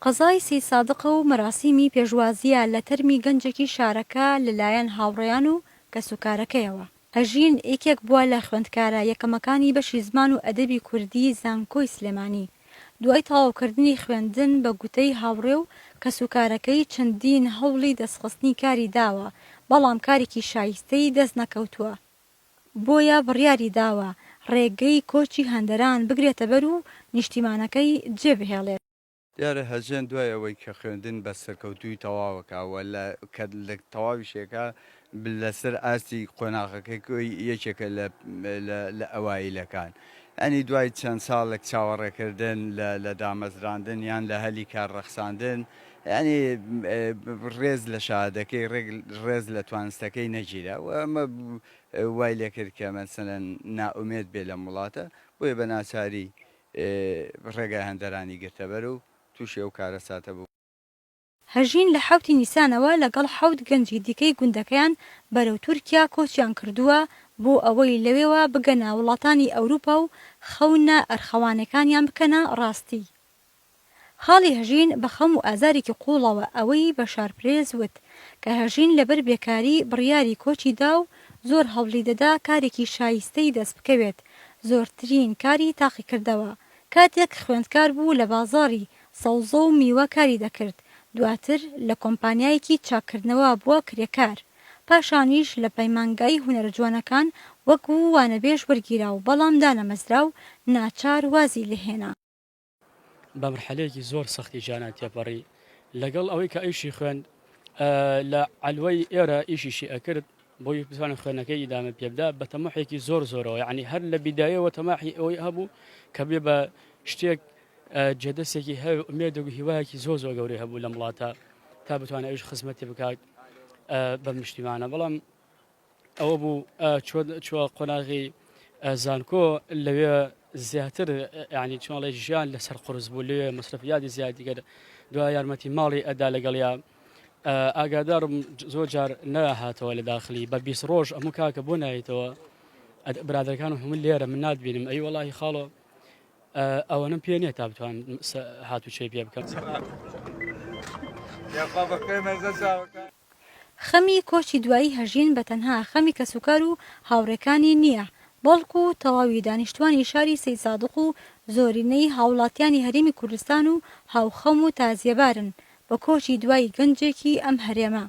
قەزای سەی سادقە و مەراسیمی پێشوازیە لە تەرمی گەنجێکی شارەکە لەلایەن هاوڕێیان و کەسوکارەکەیەوە. هەژین یەکێک بووە لە خوێندکارە یەکەمەکانی بەشی زمان و ئەدەبی کوردی زانکۆی سلێمانی. دوای تەواوکردنی خوێندن بە گوتەی هاوڕێ و کەسوکارەکەی چەندین هەوڵی دەستخستنی کاری داوە، بەڵام کارێکی شایستەی دەست نەکەوتووە. بۆیە بڕیاری داوە ڕێگەی کۆچی هەندەران بگرێتە بەر و نیشتیمانەکەی جێبهێڵێت. دیارە هەژێن دوای ئەوەی کە خوێندن بە سەرکەوتووی تەواوەکەوە لە تەواویشێکە لەسەر ئاستی قۆناغەکەی یەکێکە لە ئەوایلەکان. ئەنی دوای چەند ساڵێک چاوەڕێکردن لە دامەزراندن یان لە هەلی کار ڕەخساندن، ینی ڕێز لە شادەکەی ڕێز لە توانستەکەی نەگیرە و ئەمە وای لێکرد کە مەسەلەن نائومێت بێ لە وڵاتە، بۆیە بە ناچاری ڕێگای هەندەرانی گرتەبەر و تووشی ئەو کارە ساتە بوو. هەژین لە 7 نیسانەوە لەگەڵ 7 گەنجی دیکەی گوندەکەیان بەرەو تورکیا کۆچیان کردووە بۆ ئەوەی لەوێوە بگەنە وڵاتانی ئەوروپا و خەونە ئەرخەوانیەکانیان بکەنە ڕاستی. خاڵی هەژین بە خەم و ئازارێکی قوڵەوە ئەوەی بە شارپرێس وت کە هەژین لەبەر بێکاری بڕیاری کۆچی دا و زۆر هەوڵی دەدا کارێکی شایستەی دەست بکەوێت. زۆرترین کاری تاقی کردەوە. کاتێک خوێندکار بوو لە بازاڕی سەوزە و میوە کاری دەکرد. دواتر لە کۆمپانیایەکی چاکردنەوە بووە کرێکار. پاشانیش لە پەیمانگای هونەرە جوانەکان وەکو وانەبێژ وەرگیرا و بەڵام دانەمەزرا و ناچار وازی لێهێنا. بە مرحلەیەکی زۆر سەختی ژیانە تێپەڕی لەگەڵ ئەوەی کە ئیشی خوێند لە عەلوەی ئێرە ئیشیشی ئەکرد بۆی بتوانێت خوێنەکەی ئیدامە پێبدا بە تەمەحێکی زۆرەوە، یعنی هەر لە بیدایەوە تەماحی ئەوەی هەبوو کە بێ بە شتێک جێدەستێکی هەیە ئومێدە و هیوایەکی زۆر گەورەی هەبوو لە وڵاتە تا بتوانێت ئەویش خزمەتی بکات بە نیشتیمانە. بەڵام ئەوە بوو چوە قۆناغی زانکۆ لەوێ زیاتر ینی چۆڵی ژیان لەسەر قرس بوو، لێ مەصرفیاتی زیادی کرد. دوای یارمەتی ماڵی ئەدا لەگەڵیا ئاگادارم زۆر جار نەهاتەوە لە داخلی بە 20 ڕۆژ ئەموو کاکە بۆ نایێتەوە برادەکان و هەموو لێرە من ناتبینم ئەی وەڵی خاڵۆ ئەوەنم پێ نییە تا بتوان هاتوچەی پێ بکەم. خەمی کۆچی دوایی هەژین بە تەنها خەمی کەسوکار و هاوڕێکانی نییە، بەڵکو و تەواوی دانیشتوانی شاری سەی سادق و زۆرینەی هاوڵاتیانی هەرێمی کوردستان و هاوخەم و تازیەبارن بە کۆچی دوای گەنجێکی ئەم هەرێمە،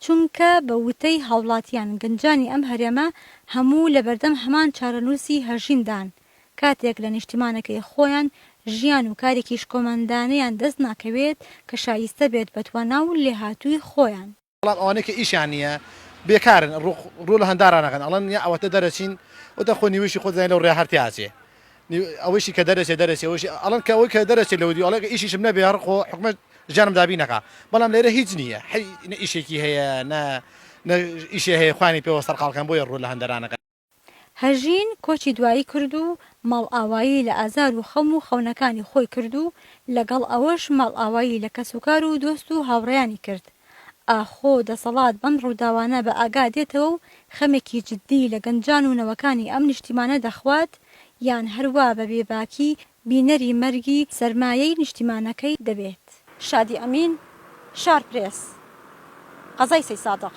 چونکە بە وتەی هاوڵاتیان گەنجانی ئەم هەرێمە هەموو لە بەردەم هەمان چارەنووسی هەژیندان کاتێک لە نیشتیمانەکەی خۆیان ژیان و کارێکی شکۆمەندانەیان دەست ناکەوێت کە شایستە بێت بە توانا و لێهاتووی خۆیان. بەڵام ئەوانەی کە ئیشیان نییە بێکارن ڕوو لە هەندارانەکەن ئەڵەن یا ئەوەتە دەرەچین وتە خۆ نیویشی خۆ زانین لەو ڕێ هەرتیاچێ ئەوەشی کە دەرەچێ ئەوشی ئەڵەن کە ئەوەی کە دەرەچێت لەودی ئەڵێ ئیشیشم نەبێ هەر خۆ حکومە ژیانم دابی نەکا، بەڵام لێرە هیچ نییە ئیشێکی هەیە ئیشێ هەیە خوانی پێوە سەرقاڵکەن بۆیە ڕوو لە هەندەرانەکە. هەژین کۆچی دوایی کرد و ماڵ ئاوایی لە ئازار و خەم و خەونەکانی خۆی کرد و لەگەڵ ئەوەش ماڵ ئاوایی لە کەسوکار و دۆست و هاوڕێیانی کرد. ئاخۆ دەسەڵات بەم ڕووداوانە بە ئاگا دێتەوە و خەمێکی جددی لە گەنجان و نەوەکانی ئەم نیشتیمانە دەخوات یان هەروە بە بێباکی بینەری مەرگی سەرمایەی نیشتیمانەکەی دەبێت. شادی ئەمین، شارپرێس، قەزای سەی سادق.